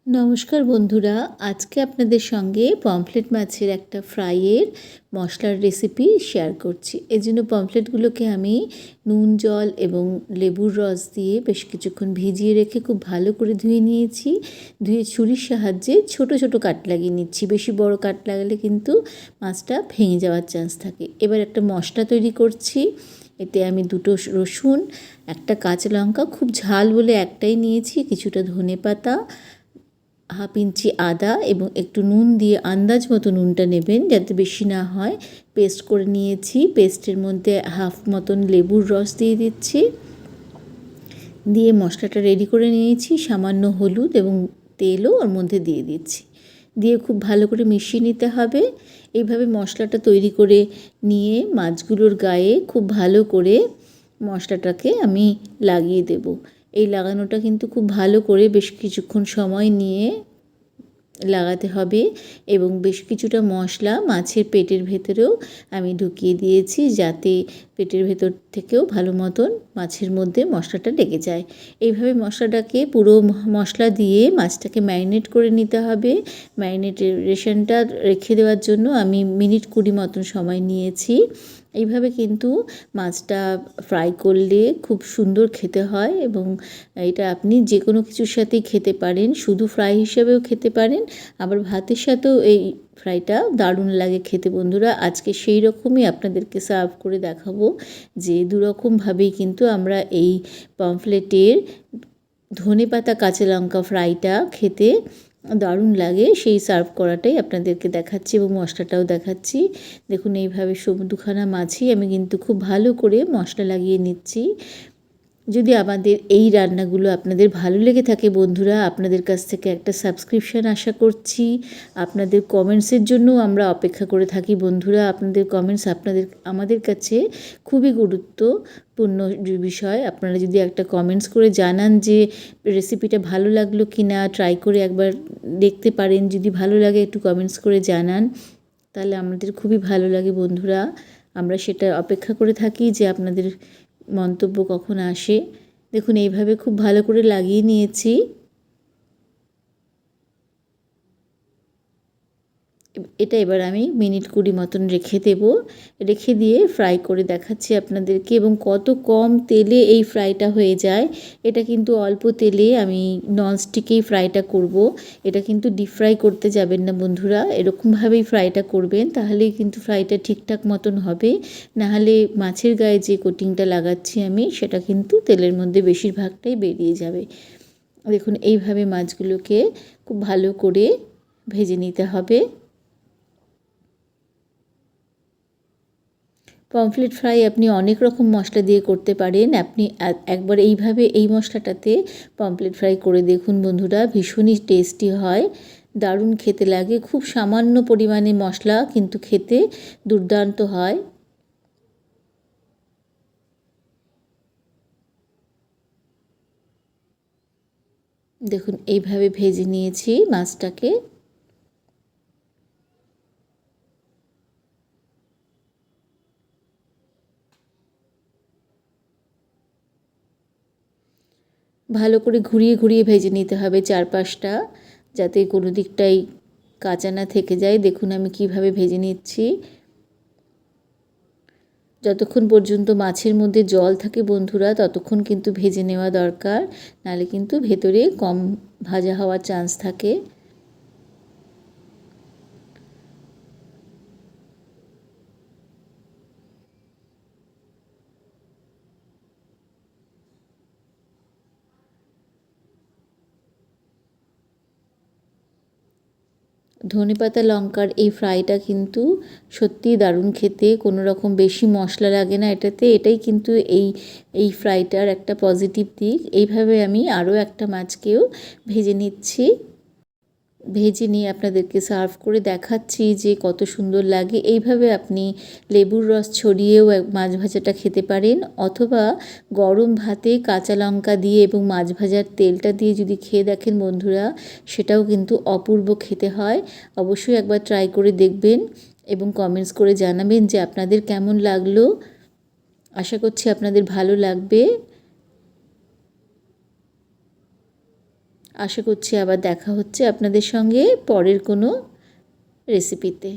নমস্কার বন্ধুরা, আজকে আপনাদের সঙ্গে পমফ্রেট মাছের একটা ফ্রাইয়ের মশলার রেসিপি শেয়ার করছি। এজন্য পমফ্রেটগুলোকে আমি নুন, জল এবং লেবুর রস দিয়ে বেশ কিছুক্ষণ ভিজিয়ে রেখে খুব ভালো করে ধুয়ে নিয়েছি। ধুয়ে ছুরির সাহায্যে ছোট ছোট কাট লাগিয়ে নিচ্ছি। বেশি বড় কাট লাগালে কিন্তু মাছটা ভেঙে যাওয়ার চান্স থাকে। এবার একটা মশলা তৈরি করছি। এতে আমি দুটো রসুন, একটা কাঁচা লঙ্কা, খুব ঝাল বলে একটাই নিয়েছি, কিছুটা ধনেপাতা, হাফ ইঞ্চি আদা এবং একটু নুন দিয়ে আন্দাজ মতো নুনটা নেবেন যাতে বেশি না হয়। পেস্ট করে নিয়েছি। পেস্টের মধ্যে হাফ মতন লেবুর রস দিয়ে দিচ্ছি, দিয়ে মশলাটা রেডি করে নিয়েছি। সামান্য হলুদ এবং তেলও ওর মধ্যে দিয়ে দিচ্ছি, দিয়ে খুব ভালো করে মিশিয়ে নিতে হবে। এইভাবে মশলাটা তৈরি করে নিয়ে মাছগুলোর গায়ে খুব ভালো করে মশলাটাকে আমি লাগিয়ে দেব। এই লাগানোটা কিন্তু খুব ভালো করে বেশ কিছুক্ষণ সময় নিয়ে লাগাতে হবে এবং বেশ কিছুটা মশলা মাছের পেটের ভেতরেও আমি ঢুকিয়ে দিয়েছি যাতে পেটের ভেতর থেকেও ভালো মতন মাছের মধ্যে মশলাটা লেগে যায়। এইভাবে মশলাটাকে পুরো মশলা দিয়ে মাছটাকে ম্যারিনেট করে নিতে হবে। ম্যারিনেটেশনটা রেখে দেওয়ার জন্য আমি মিনিট 20 মতন সময় নিয়েছি। এইভাবে কিন্তু মাছটা ফ্রাই করলে খুব সুন্দর খেতে হয় এবং এটা আপনি যে কোনো কিছুর সাথেই খেতে পারেন, শুধু ফ্রাই হিসেবেও খেতে পারেন, আবার ভাতের সাথেও এই ফ্রাইটা দারুণ লাগে খেতে। বন্ধুরা, আজকে সেই রকমই আপনাদেরকে সার্ভ করে দেখাবো যে দুরকমভাবেই কিন্তু আমরা এই পমফ্রেটের ধনেপাতা কাঁচা লঙ্কা ফ্রাইটা খেতে দারুণ লাগে, সেই সার্ভ করাটাই আপনাদেরকে দেখাচ্ছি এবং মশলাটাও দেখাচ্ছি। দেখুন, এইভাবে দুখানা মাছই আমি কিন্তু খুব ভালো করে মশলা লাগিয়ে নিচ্ছি। যদি আমাদের এই রান্নাগুলো আপনাদের ভালো লেগে থাকে বন্ধুরা, আপনাদের কাছ থেকে একটা সাবস্ক্রিপশান আশা করছি। আপনাদের কমেন্টসের জন্যও আমরা অপেক্ষা করে থাকি বন্ধুরা। আপনাদের কমেন্টস আমাদের কাছে খুবই গুরুত্বপূর্ণ বিষয়। আপনারা যদি একটা কমেন্টস করে জানান যে রেসিপিটা ভালো লাগলো কি না, ট্রাই করে একবার দেখতে পারেন, যদি ভালো লাগে একটু কমেন্টস করে জানান, তাহলে আমাদের খুবই ভালো লাগে বন্ধুরা। আমরা সেটা অপেক্ষা করে থাকি যে আপনাদের মন্তব্য কখন আসে। দেখুন, এইভাবে খুব ভালো করে লাগিয়ে নিয়েছি। এটা এবার আমি মিনিট 20 মতন রেখে দেব। রেখে দিয়ে ফ্রাই করে দেখাচ্ছি আপনাদেরকে এবং কত কম তেলে এই ফ্রাইটা হয়ে যায়। এটা কিন্তু অল্প তেলে আমি ননস্টিকেই ফ্রাইটা করব। এটা কিন্তু ডিপ ফ্রাই করতে যাবেন না বন্ধুরা, এরকমভাবেই ফ্রাইটা করবেন, তাহলেই কিন্তু ফ্রাইটা ঠিকঠাক মতন হবে। নাহলে মাছের গায়ে যে কোটিংটা লাগাচ্ছি আমি, সেটা কিন্তু তেলের মধ্যে বেশিরভাগটাই বেরিয়ে যাবে। দেখুন, এইভাবে মাছগুলোকে খুব ভালো করে ভেজে নিতে হবে। পমফ্রেট ফ্রাই আপনি অনেক রকম মশলা দিয়ে করতে পারেন। আপনি একবার এইভাবে এই মশলাটাতে পমফ্রেট ফ্রাই করে দেখুন বন্ধুরা, ভীষণই টেস্টি হয়, দারুণ খেতে লাগে। খুব সামান্য পরিমাণে মশলা কিন্তু খেতে দুর্দান্ত হয়। দেখুন, এইভাবে ভেজে নিয়েছি মাছটাকে। ভালো করে ঘুরিয়ে ঘুরিয়ে ভেজে নিতে হবে চারপাশটা, যাতে কোনো দিকটাই কাঁচা না থেকে যায়। দেখুন আমি কিভাবে ভেজে নিচ্ছি। যতক্ষণ পর্যন্ত মাছের মধ্যে জল থাকে বন্ধুরা, ততক্ষণ কিন্তু ভেজে নেওয়া দরকার, নাহলে কিন্তু ভেতরে কম ভাজা হওয়ার চান্স থাকে। ধনেপাতা লঙ্কার এই ফ্রাইটা কিন্তু সত্যিই দারুণ খেতে, কোনো রকম বেশি মশলা লাগে না এটাতে। এটাই কিন্তু এই ফ্রাইটার একটা পজিটিভ দিক। এইভাবে আমি আরও একটা মাছকেও ভেজে নিচ্ছি। ভেজে নিয়ে আপনাদেরকে সার্ভ করে দেখাচ্ছি যে কত সুন্দর লাগে। এইভাবে আপনি লেবুর রস ছড়িয়েও মাছ ভাজাটা খেতে পারেন, অথবা গরম ভাতে কাঁচা লঙ্কা দিয়ে এবং মাছ ভাজার তেলটা দিয়ে যদি খেয়ে দেখেন বন্ধুরা, সেটাও কিন্তু অপূর্ব খেতে হয়। অবশ্যই একবার ট্রাই করে দেখবেন এবং কমেন্টস করে জানাবেন যে আপনাদের কেমন লাগলো। আশা করছি আপনাদের ভালো লাগবে। আশা করছি আবার দেখা হচ্ছে আপনাদের সঙ্গে পরের কোনো রেসিপিতে।